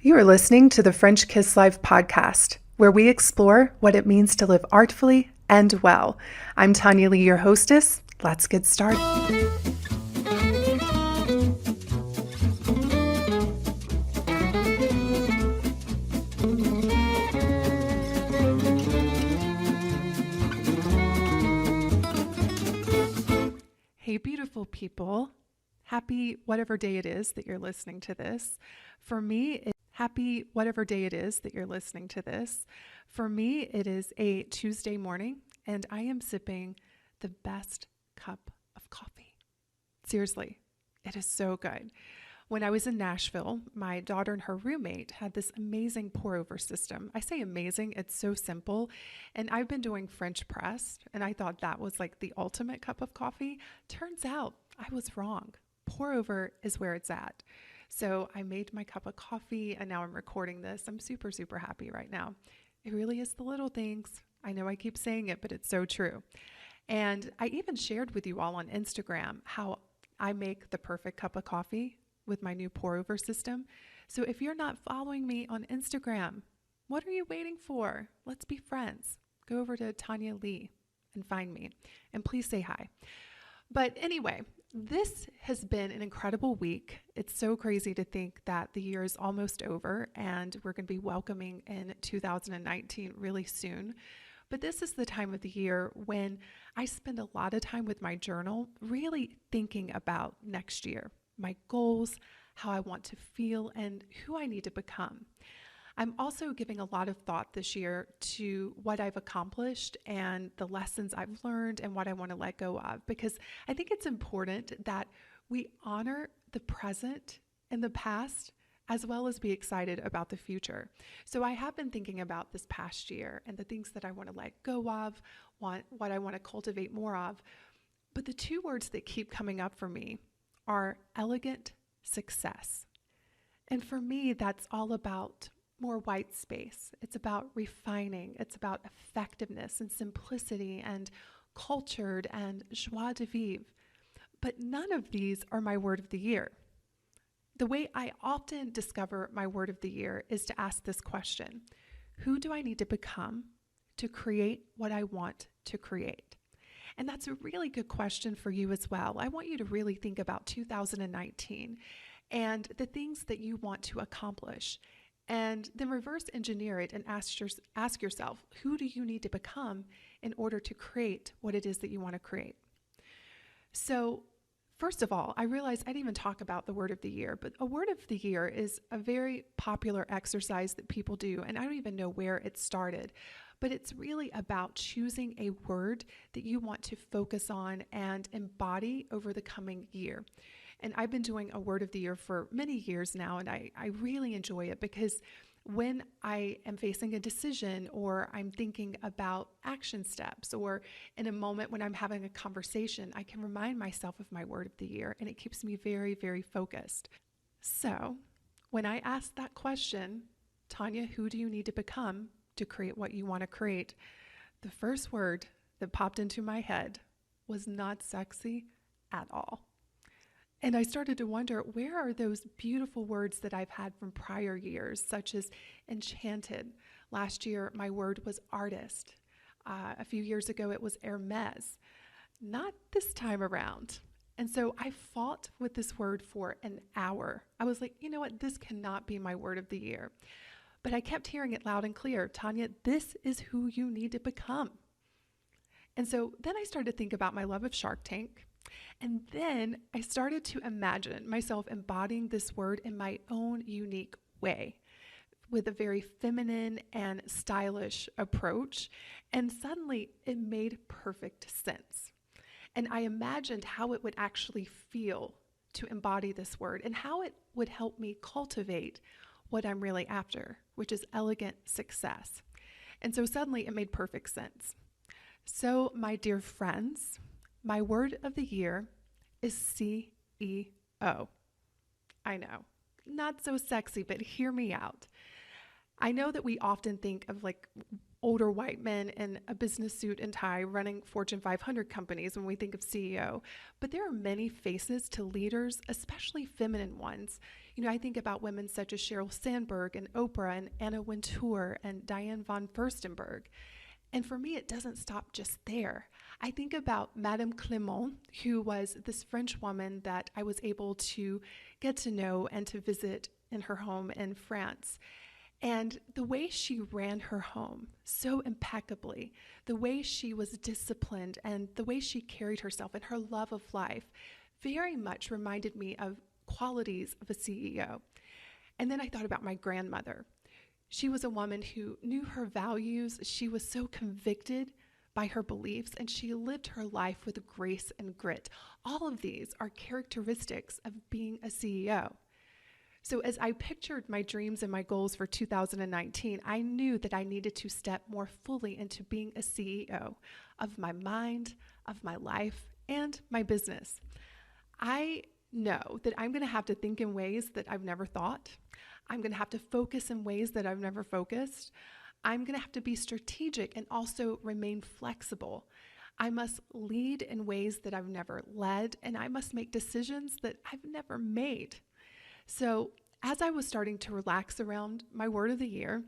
You are listening to the French Kiss Life podcast, where we explore what it means to live artfully and well. I'm Tonya Lee, your hostess. Let's get started. Hey, beautiful people. Happy whatever day it is that you're listening to this. For me, happy whatever day it is that you're listening to this. For me, it is a Tuesday morning, and I am sipping the best cup of coffee. Seriously, it is so good. When I was in Nashville, my daughter and her roommate had this amazing pour-over system. I say amazing, it's so simple. And I've been doing French press, and I thought that was like the ultimate cup of coffee. Turns out I was wrong. Pour-over is where it's at. So I made my cup of coffee, and now I'm recording this. I'm super, super happy right now. It really is the little things. I know I keep saying it, but it's so true. And I even shared with you all on Instagram how I make the perfect cup of coffee with my new pour-over system. So if you're not following me on Instagram, what are you waiting for? Let's be friends. Go over to Tonya Lee and find me. And please say hi. But anyway, this has been an incredible week. It's so crazy to think that the year is almost over and we're going to be welcoming in 2019 really soon. But this is the time of the year when I spend a lot of time with my journal, really thinking about next year, my goals, how I want to feel, and who I need to become. I'm also giving a lot of thought this year to what I've accomplished and the lessons I've learned and what I want to let go of, because I think it's important that we honor the present and the past as well as be excited about the future. So I have been thinking about this past year and the things that I want to let go of, what I want to cultivate more of. But the two words that keep coming up for me are elegant success. And for me, that's all about more white space. It's about refining. It's about effectiveness and simplicity and cultured and joie de vivre. But none of these are my word of the year. The way I often discover my word of the year is to ask this question: who do I need to become to create what I want to create? And that's a really good question for you as well. I want you to really think about 2019 and the things that you want to accomplish, and then reverse engineer it and ask yourself, who do you need to become in order to create what it is that you want to create? So first of all, I realize I didn't even talk about the word of the year, but a word of the year is a very popular exercise that people do, and I don't even know where it started, but it's really about choosing a word that you want to focus on and embody over the coming year. And I've been doing a word of the year for many years now, and I really enjoy it because when I am facing a decision or I'm thinking about action steps or in a moment when I'm having a conversation, I can remind myself of my word of the year, and it keeps me very, very focused. So when I asked that question, Tonya, who do you need to become to create what you want to create? The first word that popped into my head was not sexy at all. And I started to wonder, where are those beautiful words that I've had from prior years, such as enchanted? Last year, my word was artist. A few years ago, it was Hermes. Not this time around. And so I fought with this word for an hour. I was like, you know what? This cannot be my word of the year. But I kept hearing it loud and clear. Tonya, this is who you need to become. And so then I started to think about my love of Shark Tank. And then I started to imagine myself embodying this word in my own unique way with a very feminine and stylish approach. And suddenly it made perfect sense. And I imagined how it would actually feel to embody this word and how it would help me cultivate what I'm really after, which is elegant success. And so suddenly it made perfect sense. So, my dear friends, my word of the year is CEO. I know, not so sexy, but hear me out. I know that we often think of like older white men in a business suit and tie running Fortune 500 companies when we think of CEO. But there are many faces to leaders, especially feminine ones. I think about women such as Sheryl Sandberg and Oprah and Anna Wintour and Diane von Furstenberg. And for me, it doesn't stop just there. I think about Madame Clément, who was this French woman that I was able to get to know and to visit in her home in France. And the way she ran her home so impeccably, the way she was disciplined and the way she carried herself and her love of life very much reminded me of qualities of a CEO. And then I thought about my grandmother. She was a woman who knew her values. She was so convicted by her beliefs, and she lived her life with grace and grit. All of these are characteristics of being a CEO. So as I pictured my dreams and my goals for 2019, I knew that I needed to step more fully into being a CEO of my mind, of my life, and my business. I know that I'm going to have to think in ways that I've never thought. I'm going to have to focus in ways that I've never focused. I'm going to have to be strategic and also remain flexible. I must lead in ways that I've never led, and I must make decisions that I've never made. So as I was starting to relax around my word of the year,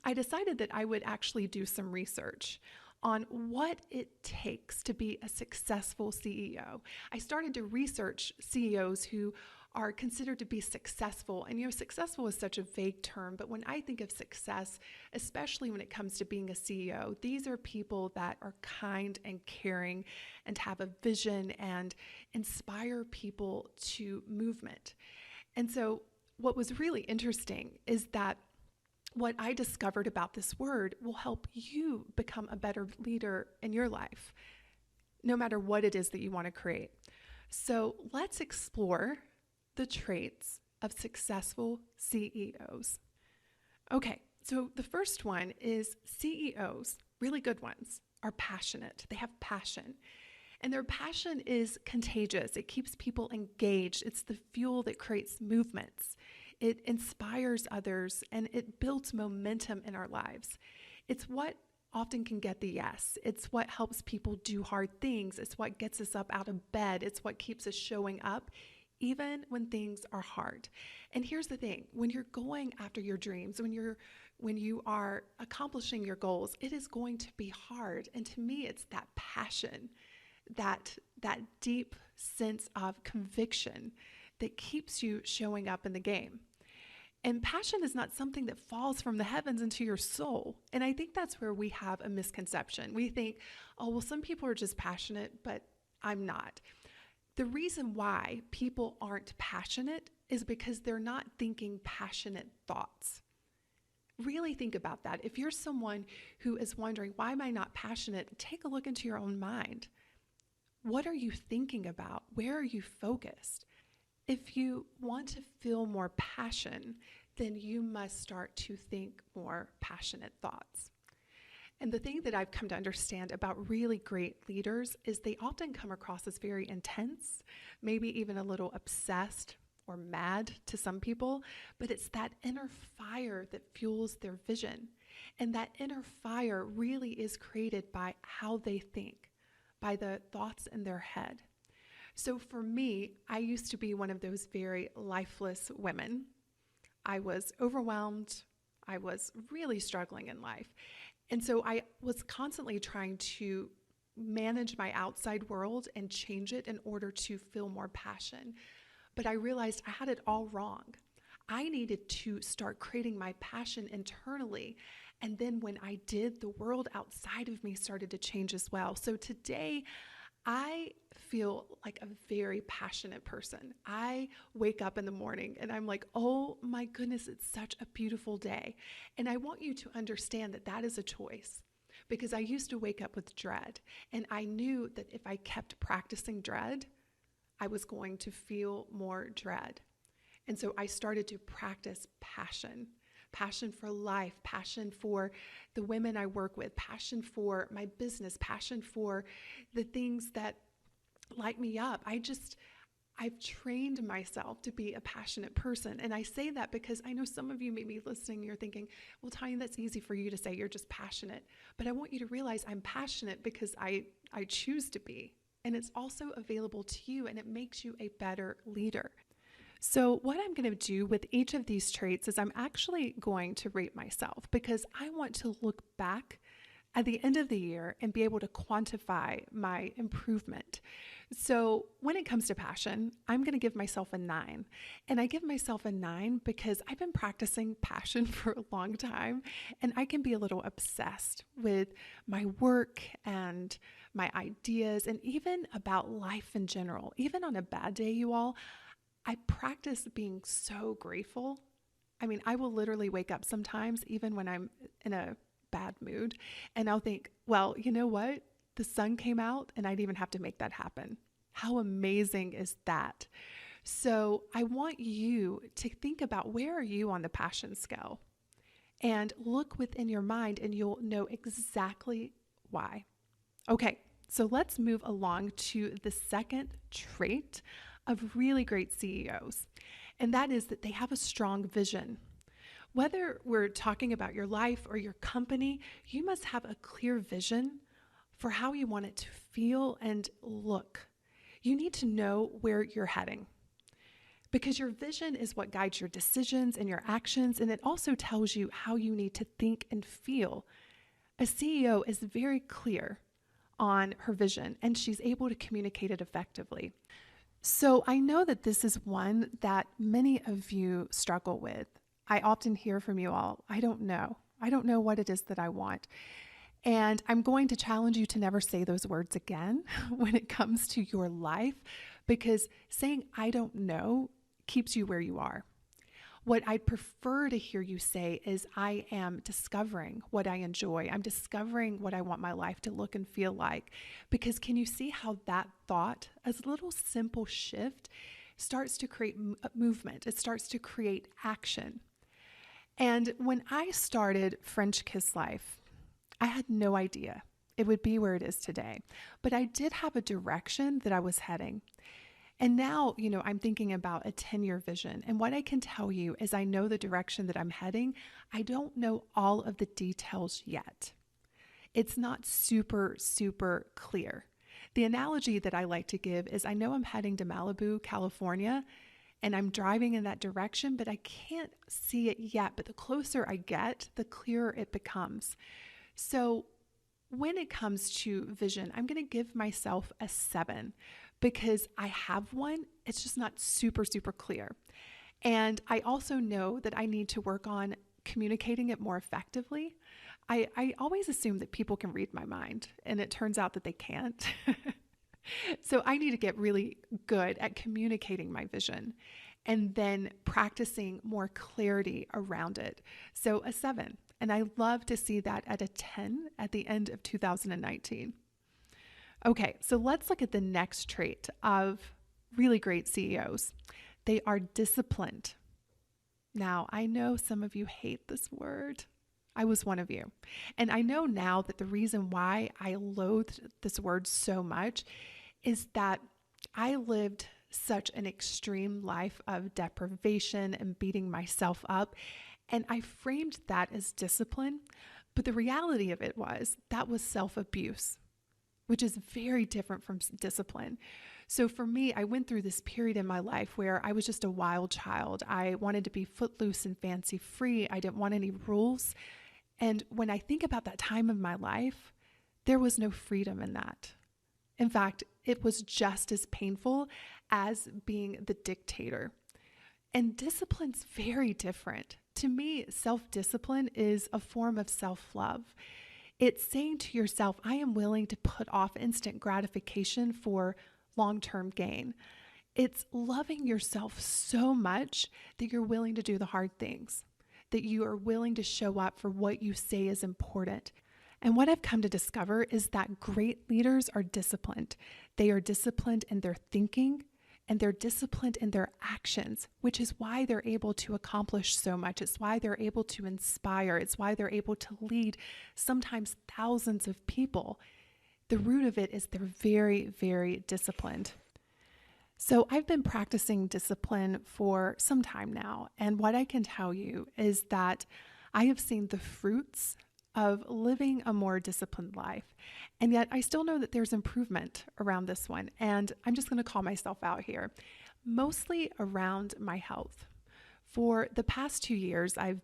I decided that I would actually do some research on what it takes to be a successful CEO. I started to research CEOs who are considered to be successful. And successful is such a vague term, but when I think of success, especially when it comes to being a CEO, these are people that are kind and caring and have a vision and inspire people to movement. And so what was really interesting is that what I discovered about this word will help you become a better leader in your life, no matter what it is that you want to create. So let's explore the traits of successful CEOs. Okay, so the first one is CEOs, really good ones, are passionate. They have passion. And their passion is contagious. It keeps people engaged. It's the fuel that creates movements. It inspires others, and it builds momentum in our lives. It's what often can get the yes. It's what helps people do hard things. It's what gets us up out of bed. It's what keeps us showing up, even when things are hard. And here's the thing, when you're going after your dreams, when you are accomplishing your goals, it is going to be hard. And to me, it's that passion, that deep sense of conviction that keeps you showing up in the game. And passion is not something that falls from the heavens into your soul. And I think that's where we have a misconception. We think, oh, well, some people are just passionate, but I'm not. The reason why people aren't passionate is because they're not thinking passionate thoughts. Really think about that. If you're someone who is wondering, why am I not passionate? Take a look into your own mind. What are you thinking about? Where are you focused? If you want to feel more passion, then you must start to think more passionate thoughts. And the thing that I've come to understand about really great leaders is they often come across as very intense, maybe even a little obsessed or mad to some people, but it's that inner fire that fuels their vision. And that inner fire really is created by how they think, by the thoughts in their head. So for me, I used to be one of those very lifeless women. I was overwhelmed. I was really struggling in life. And so I was constantly trying to manage my outside world and change it in order to feel more passion. But I realized I had it all wrong. I needed to start creating my passion internally. And then when I did, the world outside of me started to change as well. So today, I feel like a very passionate person. I wake up in the morning and I'm like, oh my goodness, it's such a beautiful day. And I want you to understand that that is a choice, because I used to wake up with dread, and I knew that if I kept practicing dread, I was going to feel more dread. And so I started to practice passion for life, passion for the women I work with, passion for my business, passion for the things that light me up. I've trained myself to be a passionate person. And I say that because I know some of you may be listening and you're thinking, well, Tonya, that's easy for you to say. You're just passionate. But I want you to realize I'm passionate because I choose to be. And it's also available to you, and it makes you a better leader. So what I'm going to do with each of these traits is I'm actually going to rate myself, because I want to look back at the end of the year and be able to quantify my improvement. So when it comes to passion, I'm going to give myself a 9. And I give myself a 9 because I've been practicing passion for a long time, and I can be a little obsessed with my work and my ideas and even about life in general. Even on a bad day, you all, I practice being so grateful. I mean, I will literally wake up sometimes, even when I'm in a bad mood, and I'll think, well, you know what? The sun came out and I didn't even have to make that happen. How amazing is that? So I want you to think about, where are you on the passion scale? And look within your mind and you'll know exactly why. Okay, so let's move along to the second trait of really great CEOs, and that is that they have a strong vision. Whether we're talking about your life or your company, you must have a clear vision for how you want it to feel and look. You need to know where you're heading, because your vision is what guides your decisions and your actions, and it also tells you how you need to think and feel. A CEO is very clear on her vision, and she's able to communicate it effectively. So I know that this is one that many of you struggle with. I often hear from you all, I don't know. I don't know what it is that I want. And I'm going to challenge you to never say those words again when it comes to your life, because saying I don't know keeps you where you are. What I'd prefer to hear you say is, I am discovering what I enjoy. I'm discovering what I want my life to look and feel like. Because can you see how that thought, as a little simple shift, starts to create movement? It starts to create action. And when I started French Kiss Life, I had no idea it would be where it is today. But I did have a direction that I was heading. And now, I'm thinking about a 10-year vision. And what I can tell you is I know the direction that I'm heading. I don't know all of the details yet. It's not super, super clear. The analogy that I like to give is, I know I'm heading to Malibu, California, and I'm driving in that direction, but I can't see it yet. But the closer I get, the clearer it becomes. So when it comes to vision, I'm going to give myself a 7. Because I have one, it's just not super, super clear. And I also know that I need to work on communicating it more effectively. I always assume that people can read my mind, and it turns out that they can't. So I need to get really good at communicating my vision and then practicing more clarity around it. So a 7. And I love to see that at a 10 at the end of 2019. Okay, so let's look at the next trait of really great CEOs. They are disciplined. Now, I know some of you hate this word. I was one of you. And I know now that the reason why I loathed this word so much is that I lived such an extreme life of deprivation and beating myself up. And I framed that as discipline. But the reality of it was that was self-abuse, which is very different from discipline. So for me, I went through this period in my life where I was just a wild child. I wanted to be footloose and fancy free. I didn't want any rules. And when I think about that time of my life, there was no freedom in that. In fact, it was just as painful as being the dictator. And discipline's very different. To me, self-discipline is a form of self-love. It's saying to yourself, I am willing to put off instant gratification for long-term gain. It's loving yourself so much that you're willing to do the hard things, that you are willing to show up for what you say is important. And what I've come to discover is that great leaders are disciplined. They are disciplined in their thinking, and they're disciplined in their actions, which is why they're able to accomplish so much. It's why they're able to inspire. It's why they're able to lead sometimes thousands of people. The root of it is they're very, very disciplined. So I've been practicing discipline for some time now. And what I can tell you is that I have seen the fruits of living a more disciplined life. And yet I still know that there's improvement around this one. And I'm just going to call myself out here, mostly around my health. For the past 2 years, I've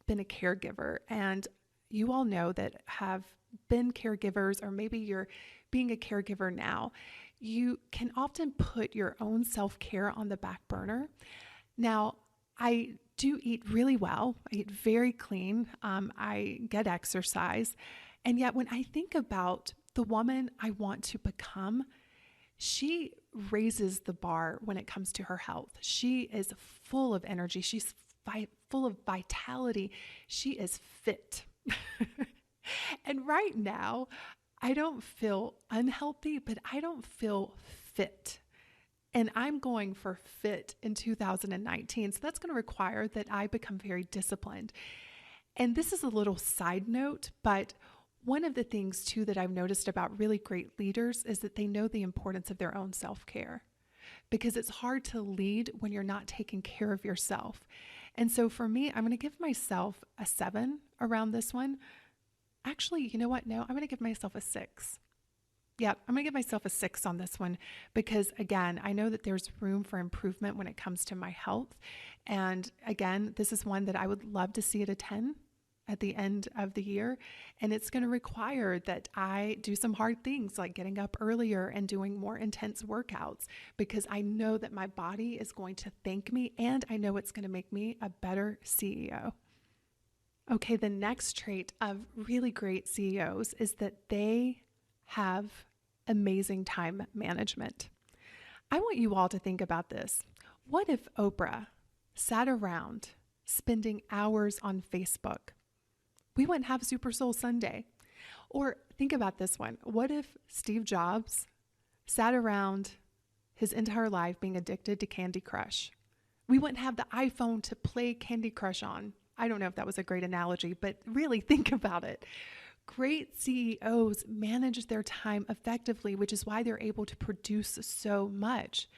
been a caregiver, and you all know that have been caregivers, or maybe you're being a caregiver now, you can often put your own self-care on the back burner. Now, I do eat really well. I eat very clean. I get exercise. And yet when I think about the woman I want to become, she raises the bar when it comes to her health. She is full of energy. She's full of vitality. She is fit. And right now, I don't feel unhealthy, but I don't feel fit. And I'm going for fit in 2019. So that's going to require that I become very disciplined. And this is a little side note, but one of the things too that I've noticed about really great leaders is that they know the importance of their own self-care, because it's hard to lead when you're not taking care of yourself. And so for me, I'm going to give myself a 7 around this one. Actually, you know what? No, I'm going to give myself a 6. Yeah, I'm going to give myself a 6 on this one because, again, I know that there's room for improvement when it comes to my health. And again, this is one that I would love to see at a 10 at the end of the year. And it's going to require that I do some hard things like getting up earlier and doing more intense workouts, because I know that my body is going to thank me, and I know it's going to make me a better CEO. Okay, the next trait of really great CEOs is that they have amazing time management. I want you all to think about this. What if Oprah sat around spending hours on Facebook? We wouldn't have Super Soul Sunday. Or think about this one. What if Steve Jobs sat around his entire life being addicted to Candy Crush? We wouldn't have the iPhone to play Candy Crush on. I don't know if that was a great analogy, but really think about it. Great CEOs manage their time effectively, which is why they're able to produce so much.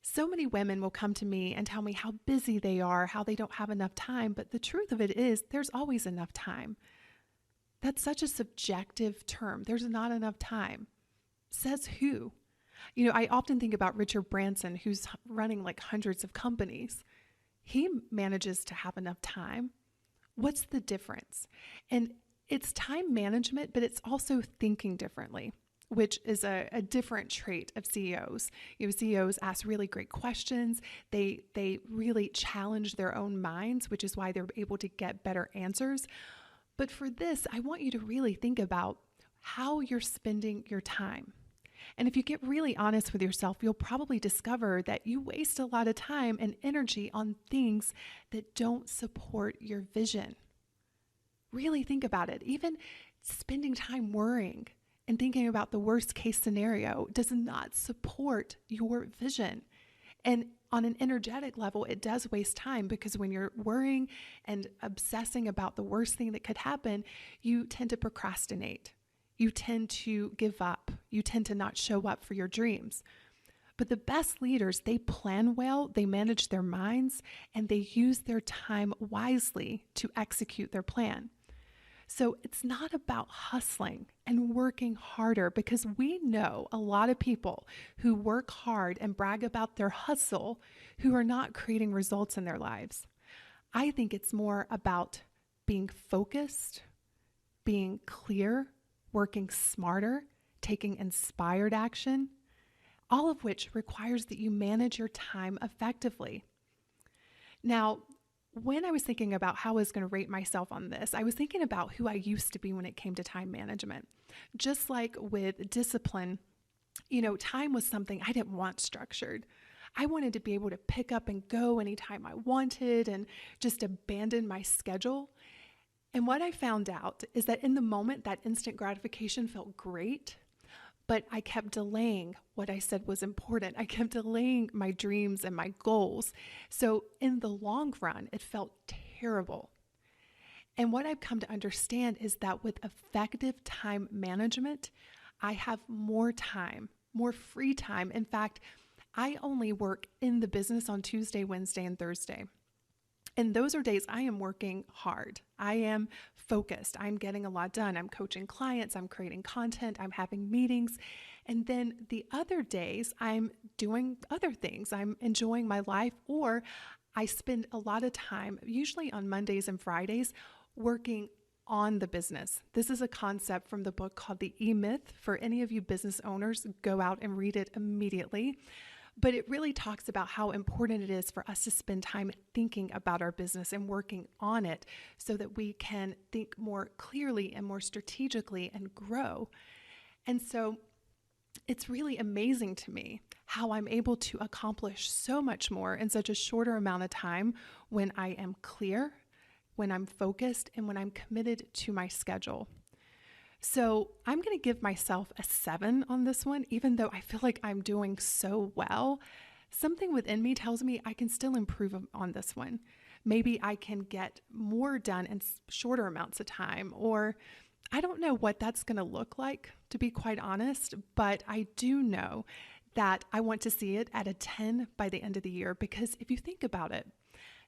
So many women will come to me and tell me how busy they are, how they don't have enough time, but the truth of it is there's always enough time. That's such a subjective term. There's not enough time. Says who? You know, I often think about Richard Branson, who's running like hundreds of companies. He manages to have enough time. What's the difference? And it's time management, but it's also thinking differently, which is a different trait of CEOs. You know, CEOs ask really great questions. They really challenge their own minds, which is why they're able to get better answers. But for this, I want you to really think about how you're spending your time. And if you get really honest with yourself, you'll probably discover that you waste a lot of time and energy on things that don't support your vision. Really think about it. Even spending time worrying and thinking about the worst case scenario does not support your vision. And on an energetic level, it does waste time, because when you're worrying and obsessing about the worst thing that could happen, you tend to procrastinate. You tend to give up. You tend to not show up for your dreams. But the best leaders, they plan well, they manage their minds, and they use their time wisely to execute their plan. So it's not about hustling and working harder, because we know a lot of people who work hard and brag about their hustle who are not creating results in their lives. I think it's more about being focused, being clear, working smarter, taking inspired action, all of which requires that you manage your time effectively. Now, when I was thinking about how I was going to rate myself on this, I was thinking about who I used to be when it came to time management. Just like with discipline, you know, time was something I didn't want structured. I wanted to be able to pick up and go anytime I wanted and just abandon my schedule. And what I found out is that in the moment, that instant gratification felt great, but I kept delaying what I said was important. I kept delaying my dreams and my goals. So in the long run, it felt terrible. And what I've come to understand is that with effective time management, I have more time, more free time. In fact, I only work in the business on Tuesday, Wednesday, and Thursday. And those are days I am working hard. I am focused. I'm getting a lot done. I'm coaching clients. I'm creating content. I'm having meetings. And then the other days I'm doing other things. I'm enjoying my life, or I spend a lot of time, usually on Mondays and Fridays, working on the business. This is a concept from the book called The E-Myth. For any of you business owners, go out and read it immediately. But it really talks about how important it is for us to spend time thinking about our business and working on it so that we can think more clearly and more strategically and grow. And so it's really amazing to me how I'm able to accomplish so much more in such a shorter amount of time when I am clear, when I'm focused, and when I'm committed to my schedule. So I'm going to give myself a 7 on this one, even though I feel like I'm doing so well. Something within me tells me I can still improve on this one. Maybe I can get more done in shorter amounts of time, or I don't know what that's going to look like, to be quite honest, but I do know that I want to see it at a 10 by the end of the year, because if you think about it,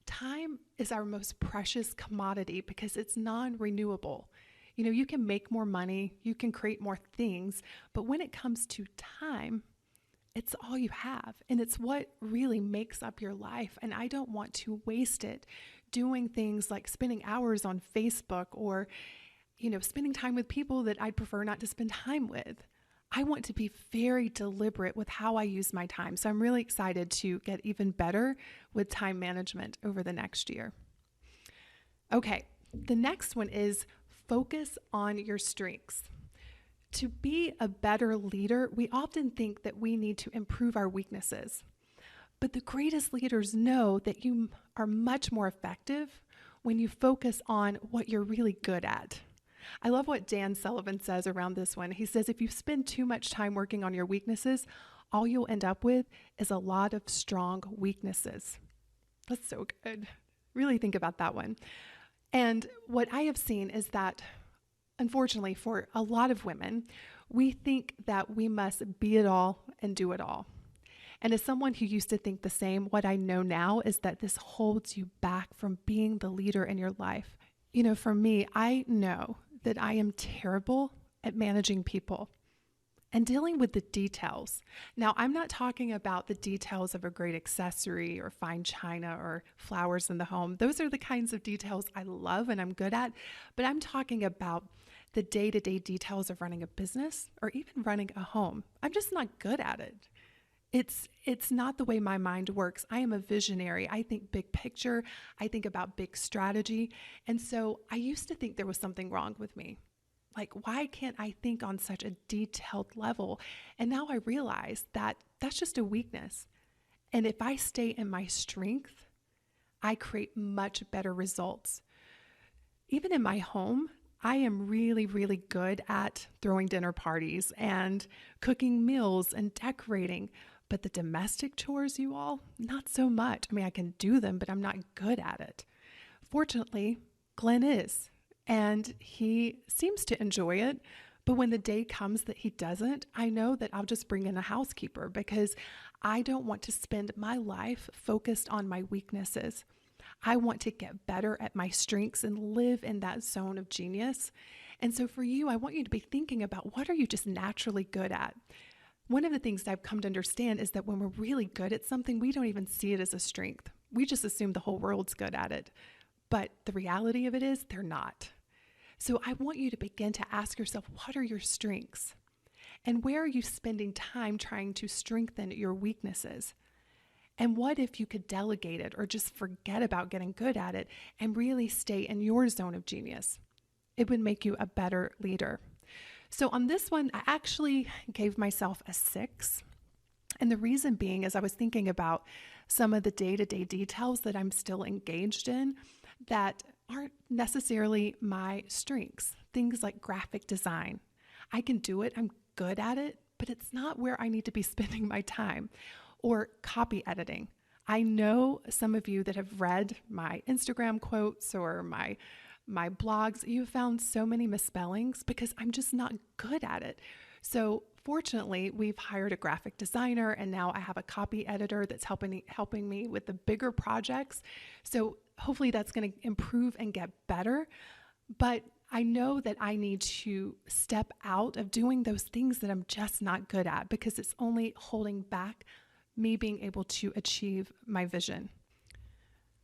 time is our most precious commodity because it's non-renewable. You know, you can make more money, you can create more things, but when it comes to time, it's all you have. And it's what really makes up your life. And I don't want to waste it doing things like spending hours on Facebook or, spending time with people that I'd prefer not to spend time with. I want to be very deliberate with how I use my time. So I'm really excited to get even better with time management over the next year. Okay, the next one is focus on your strengths. To be a better leader, we often think that we need to improve our weaknesses. But the greatest leaders know that you are much more effective when you focus on what you're really good at. I love what Dan Sullivan says around this one. He says, if you spend too much time working on your weaknesses, all you'll end up with is a lot of strong weaknesses. That's so good. Really think about that one. And what I have seen is that, unfortunately, for a lot of women, we think that we must be it all and do it all. And as someone who used to think the same, what I know now is that this holds you back from being the leader in your life. For me, I know that I am terrible at managing people and dealing with the details. Now, I'm not talking about the details of a great accessory or fine china or flowers in the home. Those are the kinds of details I love and I'm good at, but I'm talking about the day-to-day details of running a business or even running a home. I'm just not good at it. It's not the way my mind works. I am a visionary. I think big picture. I think about big strategy. And so I used to think there was something wrong with me. Like, why can't I think on such a detailed level? And now I realize that that's just a weakness. And if I stay in my strength, I create much better results. Even in my home, I am really, really good at throwing dinner parties and cooking meals and decorating. But the domestic chores, you all, not so much. I mean, I can do them, but I'm not good at it. Fortunately, Glenn is. And he seems to enjoy it. But when the day comes that he doesn't, I know that I'll just bring in a housekeeper because I don't want to spend my life focused on my weaknesses. I want to get better at my strengths and live in that zone of genius. And so for you, I want you to be thinking about what are you just naturally good at? One of the things I've come to understand is that when we're really good at something, we don't even see it as a strength. We just assume the whole world's good at it. But the reality of it is they're not. So I want you to begin to ask yourself, what are your strengths? And where are you spending time trying to strengthen your weaknesses? And what if you could delegate it or just forget about getting good at it and really stay in your zone of genius? It would make you a better leader. So on this one, I actually gave myself a 6. And the reason being is I was thinking about some of the day-to-day details that I'm still engaged in that aren't necessarily my strengths. Things like graphic design. I can do it. I'm good at it, but it's not where I need to be spending my time. Or copy editing. I know some of you that have read my Instagram quotes or my blogs, you have found so many misspellings because I'm just not good at it. So fortunately, we've hired a graphic designer, and now I have a copy editor that's helping me with the bigger projects. So hopefully that's going to improve and get better. But I know that I need to step out of doing those things that I'm just not good at, because it's only holding back me being able to achieve my vision.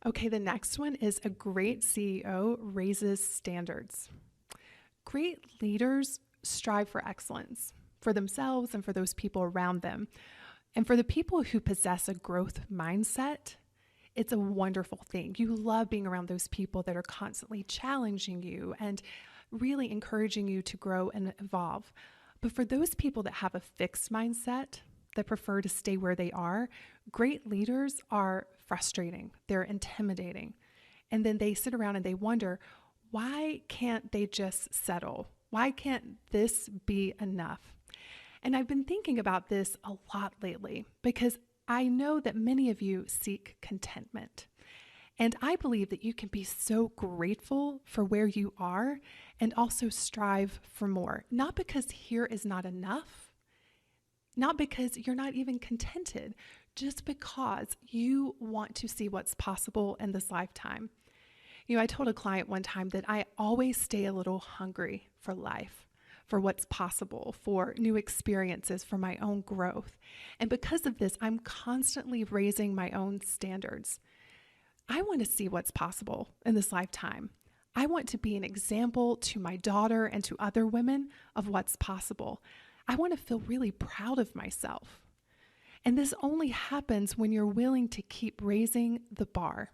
Okay, the next one is a great CEO raises standards. Great leaders strive for excellence for themselves and for those people around them. And for the people who possess a growth mindset, it's a wonderful thing. You love being around those people that are constantly challenging you and really encouraging you to grow and evolve. But for those people that have a fixed mindset, that prefer to stay where they are, great leaders are frustrating. They're intimidating. And then they sit around and they wonder, why can't they just settle? Why can't this be enough? And I've been thinking about this a lot lately, because I know that many of you seek contentment. And I believe that you can be so grateful for where you are and also strive for more. Not because here is not enough, not because you're not even contented, just because you want to see what's possible in this lifetime. You know, I told a client one time that I always stay a little hungry for life, for what's possible, for new experiences, for my own growth. And because of this, I'm constantly raising my own standards. I want to see what's possible in this lifetime. I want to be an example to my daughter and to other women of what's possible. I want to feel really proud of myself. And this only happens when you're willing to keep raising the bar.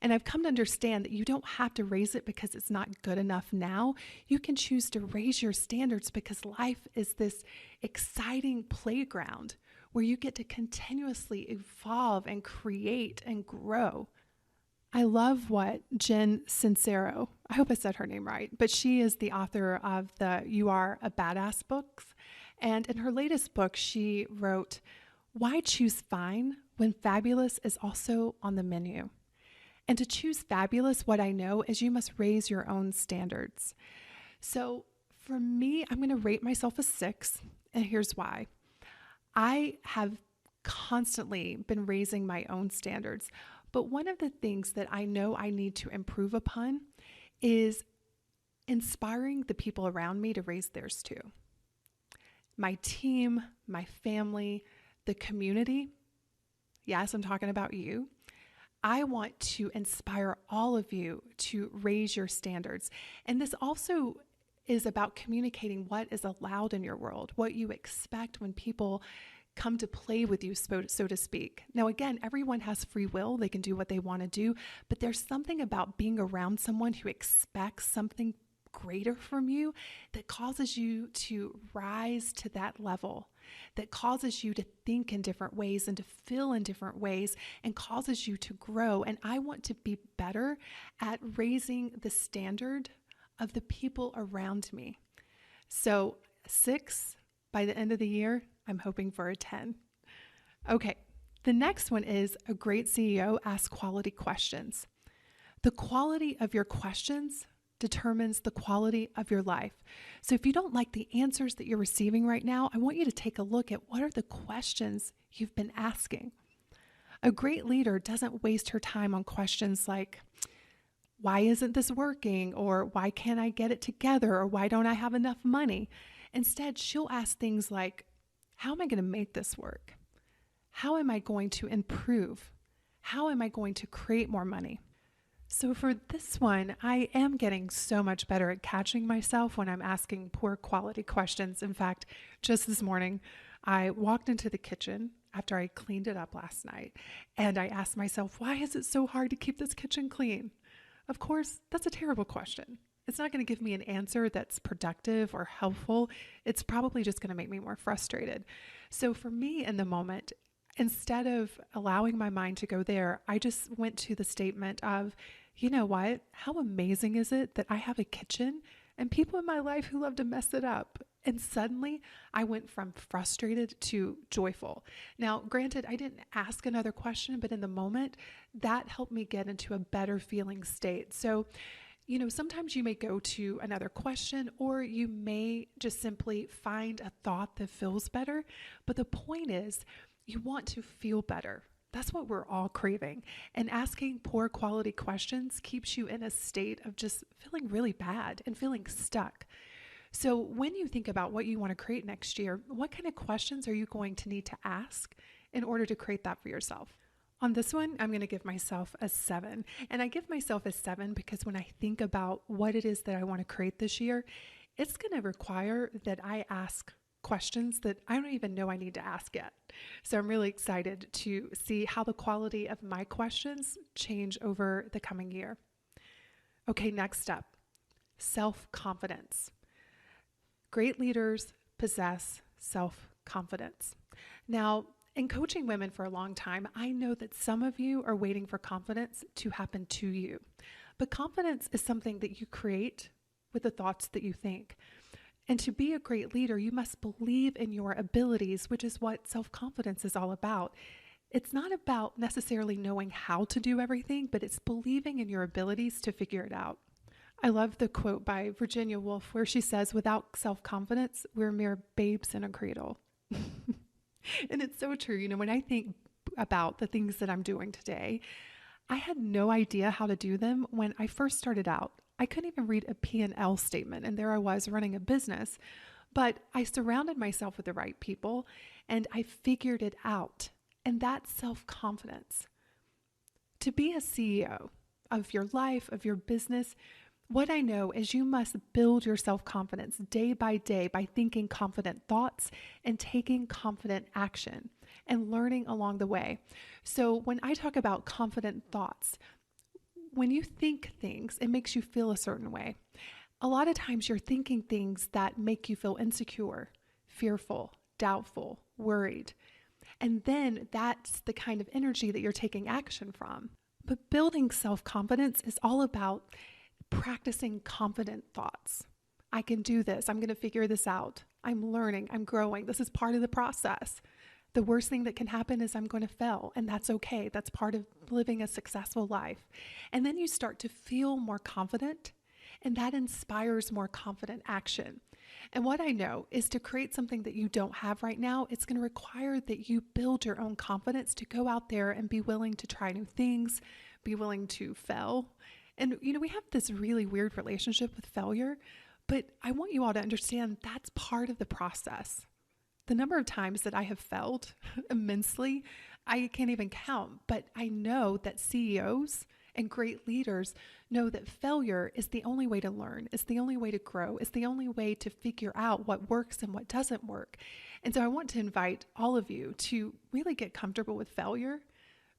And I've come to understand that you don't have to raise it because it's not good enough now. You can choose to raise your standards because life is this exciting playground where you get to continuously evolve and create and grow. I love what Jen Sincero, I hope I said her name right, but she is the author of the You Are a Badass books. And in her latest book, she wrote, "Why choose fine when fabulous is also on the menu?" And to choose fabulous, what I know is you must raise your own standards. So for me, I'm going to rate myself a 6, and here's why. I have constantly been raising my own standards, but one of the things that I know I need to improve upon is inspiring the people around me to raise theirs too. My team, my family, the community. Yes, I'm talking about you. I want to inspire all of you to raise your standards. And this also is about communicating what is allowed in your world, what you expect when people come to play with you, so to speak. Now, again, everyone has free will. They can do what they want to do, but there's something about being around someone who expects something greater from you that causes you to rise to that level, that causes you to think in different ways and to feel in different ways and causes you to grow. And I want to be better at raising the standard of the people around me. So 6 by the end of the year, I'm hoping for a 10. Okay, the next one is a great CEO asks quality questions. The quality of your questions determines the quality of your life. So if you don't like the answers that you're receiving right now, I want you to take a look at what are the questions you've been asking. A great leader doesn't waste her time on questions like, why isn't this working? Or why can't I get it together? Or why don't I have enough money? Instead, she'll ask things like, how am I going to make this work? How am I going to improve? How am I going to create more money? So for this one, I am getting so much better at catching myself when I'm asking poor quality questions. In fact, just this morning, I walked into the kitchen after I cleaned it up last night, and I asked myself, why is it so hard to keep this kitchen clean? Of course, that's a terrible question. It's not going to give me an answer that's productive or helpful. It's probably just going to make me more frustrated. So for me in the moment, instead of allowing my mind to go there, I just went to the statement of, you know what? How amazing is it that I have a kitchen and people in my life who love to mess it up? And suddenly I went from frustrated to joyful. Now, granted, I didn't ask another question, but in the moment that helped me get into a better feeling state. So, sometimes you may go to another question, or you may just simply find a thought that feels better. But the point is, you want to feel better. That's what we're all craving. And asking poor quality questions keeps you in a state of just feeling really bad and feeling stuck. So when you think about what you want to create next year, what kind of questions are you going to need to ask in order to create that for yourself? On this one, I'm going to give myself a 7. And I give myself a 7 because when I think about what it is that I want to create this year, it's going to require that I ask questions that I don't even know I need to ask yet. So I'm really excited to see how the quality of my questions change over the coming year. Okay, next up, self-confidence. Great leaders possess self-confidence. Now, in coaching women for a long time, I know that some of you are waiting for confidence to happen to you. But confidence is something that you create with the thoughts that you think. And to be a great leader, you must believe in your abilities, which is what self-confidence is all about. It's not about necessarily knowing how to do everything, but it's believing in your abilities to figure it out. I love the quote by Virginia Woolf where she says, "Without self-confidence, we're mere babes in a cradle." And it's so true. When I think about the things that I'm doing today, I had no idea how to do them when I first started out. I couldn't even read a P&L statement, and there I was running a business. But I surrounded myself with the right people, and I figured it out. And that's self-confidence. To be a CEO of your life, of your business, what I know is you must build your self-confidence day by day by thinking confident thoughts and taking confident action and learning along the way. So when I talk about confident thoughts, when you think things, it makes you feel a certain way. A lot of times you're thinking things that make you feel insecure, fearful, doubtful, worried. And then that's the kind of energy that you're taking action from. But building self-confidence is all about practicing confident thoughts. I can do this. I'm going to figure this out. I'm learning. I'm growing. This is part of the process. The worst thing that can happen is I'm going to fail, and that's okay. That's part of living a successful life. And then you start to feel more confident, and that inspires more confident action. And what I know is to create something that you don't have right now, it's going to require that you build your own confidence to go out there and be willing to try new things, be willing to fail. And, we have this really weird relationship with failure, but I want you all to understand that's part of the process. The number of times that I have failed immensely, I can't even count, but I know that CEOs and great leaders know that failure is the only way to learn. It's the only way to grow. It's the only way to figure out what works and what doesn't work. And so I want to invite all of you to really get comfortable with failure,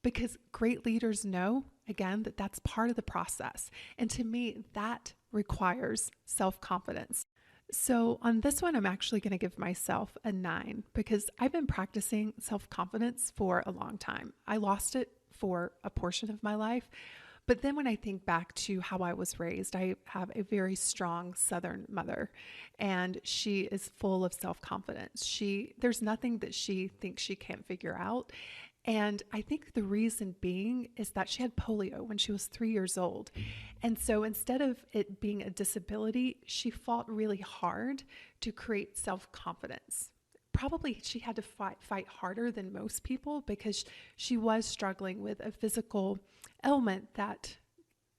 because great leaders know, again, that that's part of the process. And to me, that requires self-confidence. So on this one, I'm actually going to give myself a 9 because I've been practicing self-confidence for a long time. I lost it for a portion of my life. But then when I think back to how I was raised, I have a very strong Southern mother, and she is full of self-confidence. There's nothing that she thinks she can't figure out. And I think the reason being is that she had polio when she was 3 years old. And so instead of it being a disability, she fought really hard to create self-confidence. Probably she had to fight harder than most people because she was struggling with a physical ailment that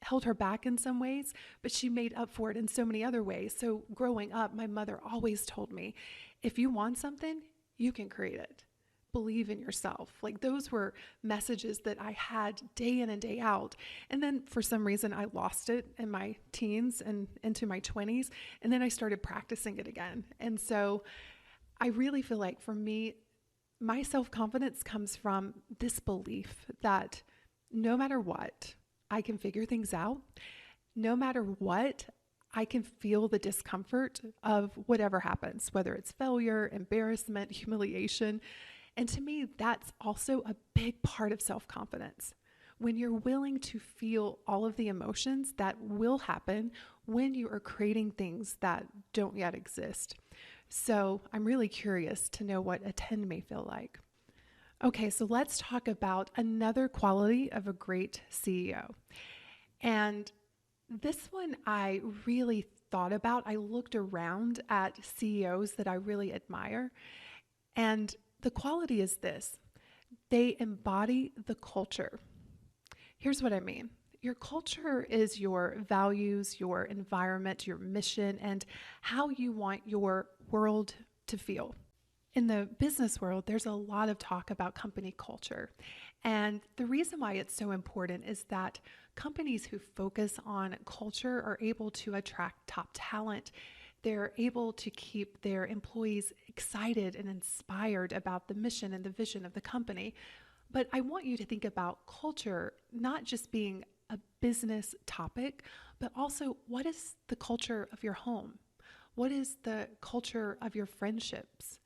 held her back in some ways, but she made up for it in so many other ways. So growing up, my mother always told me, if you want something, you can create it. Believe in yourself. Like, those were messages that I had day in and day out. And then for some reason I lost it in my teens and into my 20s. And then I started practicing it again. And so I really feel like for me, my self-confidence comes from this belief that no matter what, I can figure things out. No matter what, I can feel the discomfort of whatever happens, whether it's failure, embarrassment, humiliation. And to me, that's also a big part of self-confidence. When you're willing to feel all of the emotions that will happen when you are creating things that don't yet exist. So I'm really curious to know what a 10 may feel like. Okay, so let's talk about another quality of a great CEO. And This one I really thought about. I looked around at CEOs that I really admire, and the quality is this: they embody the culture. Here's what I mean. Your culture is your values, your environment, your mission, and how you want your world to feel. In the business world, there's a lot of talk about company culture. And the reason why it's so important is that companies who focus on culture are able to attract top talent. They're able to keep their employees excited and inspired about the mission and the vision of the company. But I want you to think about culture not just being a business topic, but also what is the culture of your home? What is the culture of your friendships?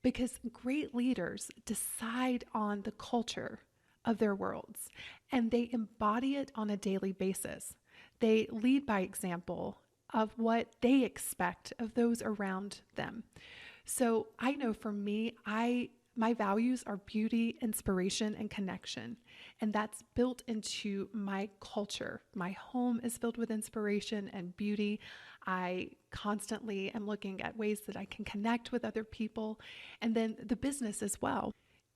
Because great leaders decide on the culture of their worlds and they embody it on a daily basis. They lead by example of what they expect of those around them. So I know for me, my values are beauty, inspiration, and connection. And that's built into my culture. My home is filled with inspiration and beauty. I constantly am looking at ways that I can connect with other people. And then the business as well.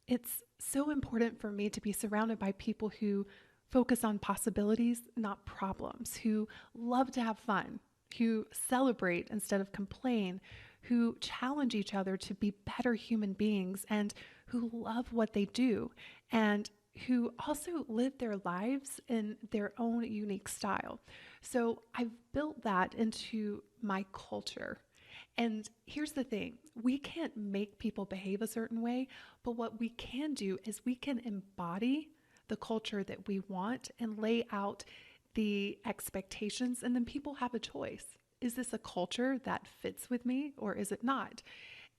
It's so important for me to be surrounded by people who focus on possibilities, not problems, who love to have fun, who celebrate instead of complain, who challenge each other to be better human beings, and who love what they do, and who also live their lives in their own unique style. So I've built that into my culture. And here's the thing, we can't make people behave a certain way, but what we can do is we can embody the culture that we want and lay out the expectations, and then people have a choice. Is this a culture that fits with me or is it not?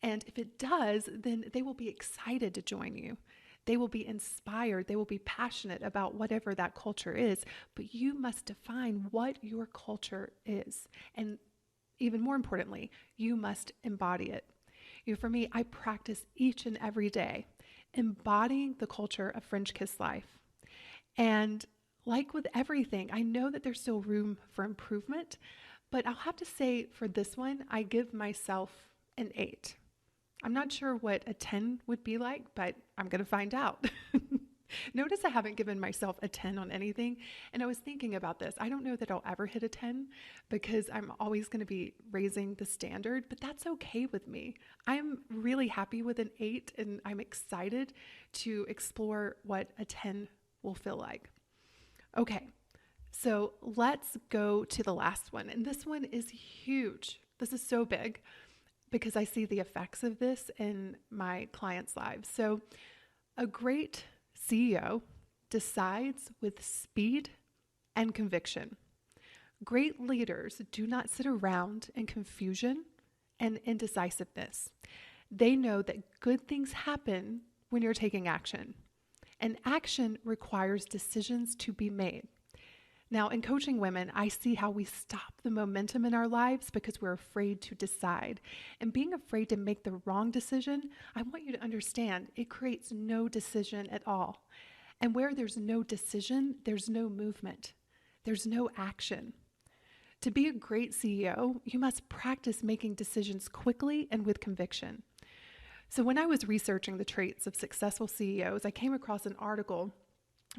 And if it does, then they will be excited to join you. They will be inspired. They will be passionate about whatever that culture is. But you must define what your culture is. And even more importantly, you must embody it. For me, I practice each and every day embodying the culture of French Kiss Life. And like with everything, I know that there's still room for improvement, but I'll have to say for this one, I give myself an 8. I'm not sure what a 10 would be like, but I'm going to find out. Notice I haven't given myself a 10 on anything. And I was thinking about this. I don't know that I'll ever hit a 10 because I'm always going to be raising the standard, but that's okay with me. I'm really happy with an 8 and I'm excited to explore what a 10 will feel like. Okay, so let's go to the last one. And this one is huge. This is so big because I see the effects of this in my clients' lives. So a great CEO decides with speed and conviction. Great leaders do not sit around in confusion and indecisiveness. They know that good things happen when you're taking action, and action requires decisions to be made. Now, in coaching women, I see how we stop the momentum in our lives because we're afraid to decide. And being afraid to make the wrong decision, I want you to understand, it creates no decision at all. And where there's no decision, there's no movement. There's no action. To be a great CEO, you must practice making decisions quickly and with conviction. So when I was researching the traits of successful CEOs, I came across an article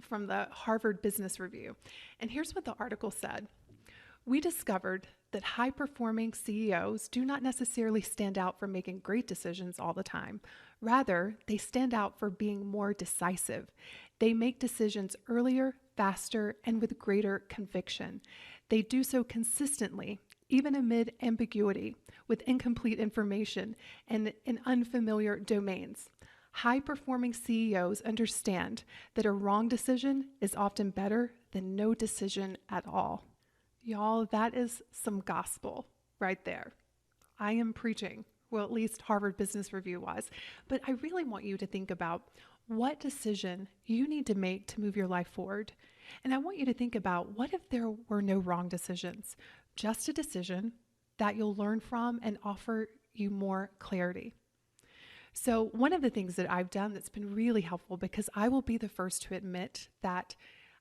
from the Harvard Business Review. And here's what the article said. We discovered that high-performing CEOs do not necessarily stand out for making great decisions all the time. Rather, they stand out for being more decisive. They make decisions earlier, faster, and with greater conviction. They do so consistently, even amid ambiguity, with incomplete information, and in unfamiliar domains. High-performing CEOs understand that a wrong decision is often better than no decision at all. Y'all, that is some gospel right there. I am preaching. Well, at least Harvard Business Review was. But I really want you to think about what decision you need to make to move your life forward. And I want you to think about, what if there were no wrong decisions? Just a decision that you'll learn from and offer you more clarity. So one of the things that I've done that's been really helpful, because I will be the first to admit that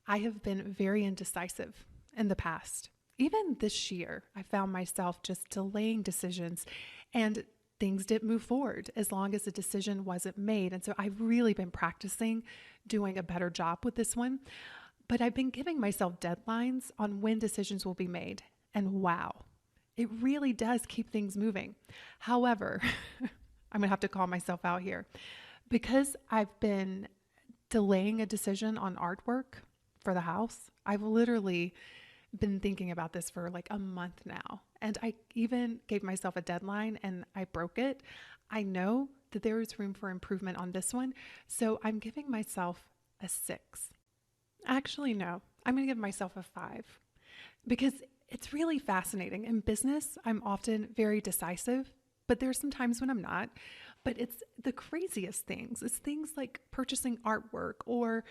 I have been very indecisive in the past. Even this year, I found myself just delaying decisions and things didn't move forward as long as a decision wasn't made. And so I've really been practicing doing a better job with this one. But I've been giving myself deadlines on when decisions will be made. And wow, it really does keep things moving. However, I'm going to have to call myself out here because I've been delaying a decision on artwork for the house. I've literally been thinking about this for like a month now. And I even gave myself a deadline and I broke it. I know that there is room for improvement on this one. So I'm giving myself a 6. Actually, no, I'm going to give myself a 5 because it's really fascinating. In business, I'm often very decisive, but there's some times when I'm not. But it's the craziest things. It's things like purchasing artwork or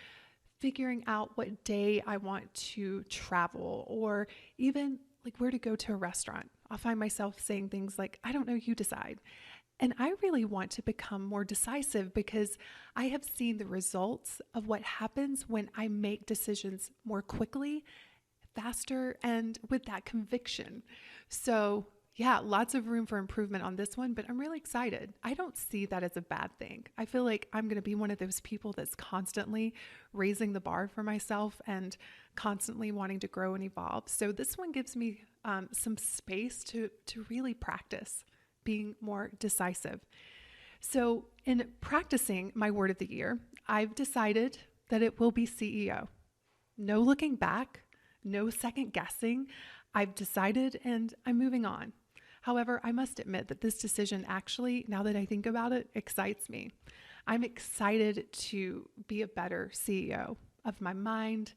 figuring out what day I want to travel or even like where to go to a restaurant. I'll find myself saying things like, I don't know, you decide. And I really want to become more decisive because I have seen the results of what happens when I make decisions more quickly, faster, and with that conviction. So yeah, lots of room for improvement on this one, but I'm really excited. I don't see that as a bad thing. I feel like I'm going to be one of those people that's constantly raising the bar for myself and constantly wanting to grow and evolve. So this one gives me some space to really practice being more decisive. So in practicing my word of the year, I've decided that it will be CEO. No looking back, no second guessing. I've decided and I'm moving on. However, I must admit that this decision actually, now that I think about it, excites me. I'm excited to be a better CEO of my mind,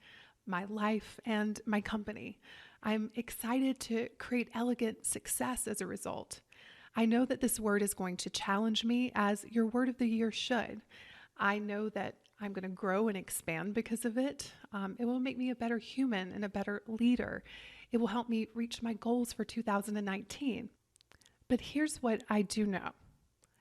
my life, and my company. I'm excited to create elegant success as a result. I know that this word is going to challenge me as your word of the year should. I know that I'm going to grow and expand because of it. It will make me a better human and a better leader. It will help me reach my goals for 2019. But here's what I do know.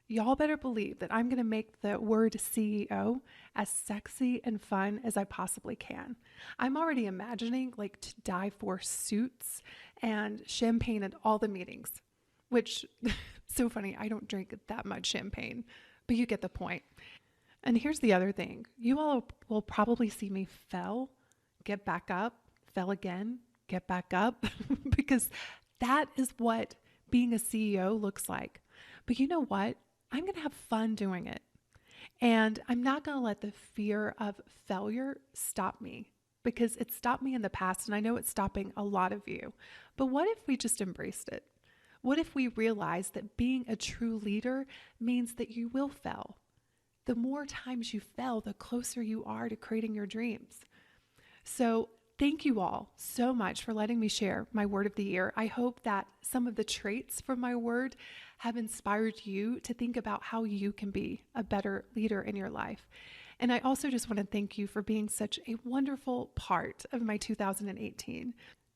Y'all better believe that I'm going to make the word CEO as sexy and fun as I possibly can. I'm already imagining like to die for suits and champagne at all the meetings, which so funny. I don't drink that much champagne, but you get the point. And here's the other thing. You all will probably see me fail, get back up, fell again, get back up, because that is what being a CEO looks like. But you know what? I'm going to have fun doing it. And I'm not going to let the fear of failure stop me because it stopped me in the past. And I know it's stopping a lot of you. But what if we just embraced it? What if we realized that being a true leader means that you will fail? The more times you fail, the closer you are to creating your dreams. So thank you all so much for letting me share my word of the year. I hope that some of the traits from my word have inspired you to think about how you can be a better leader in your life. And I also just want to thank you for being such a wonderful part of my 2018.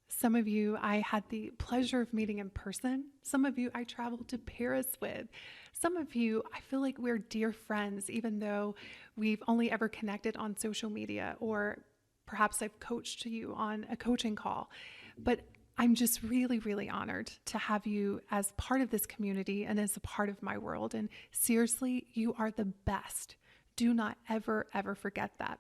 Some of you I had the pleasure of meeting in person. Some of you I traveled to Paris with. Some of you I feel like we're dear friends, even though we've only ever connected on social media, or perhaps I've coached you on a coaching call. But I'm just really, really honored to have you as part of this community and as a part of my world. And seriously, you are the best. Do not ever, ever forget that.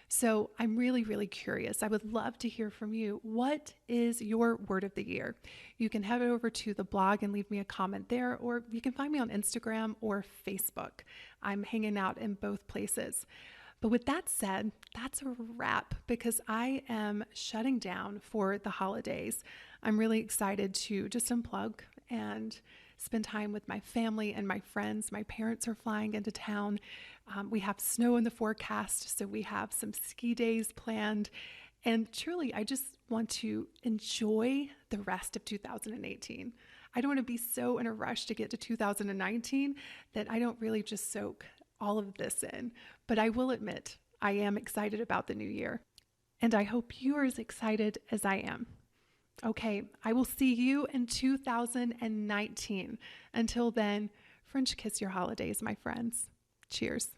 So I'm really, really curious. I would love to hear from you. What is your word of the year? You can head over to the blog and leave me a comment there, or you can find me on Instagram or Facebook. I'm hanging out in both places. But with that said, that's a wrap because I am shutting down for the holidays. I'm really excited to just unplug and spend time with my family and my friends. My parents are flying into town. We have snow in the forecast, so we have some ski days planned. And truly, I just want to enjoy the rest of 2018. I don't want to be so in a rush to get to 2019 that I don't really just soak all of this in. But I will admit, I am excited about the new year. And I hope you are as excited as I am. Okay, I will see you in 2019. Until then, French kiss your holidays, my friends. Cheers.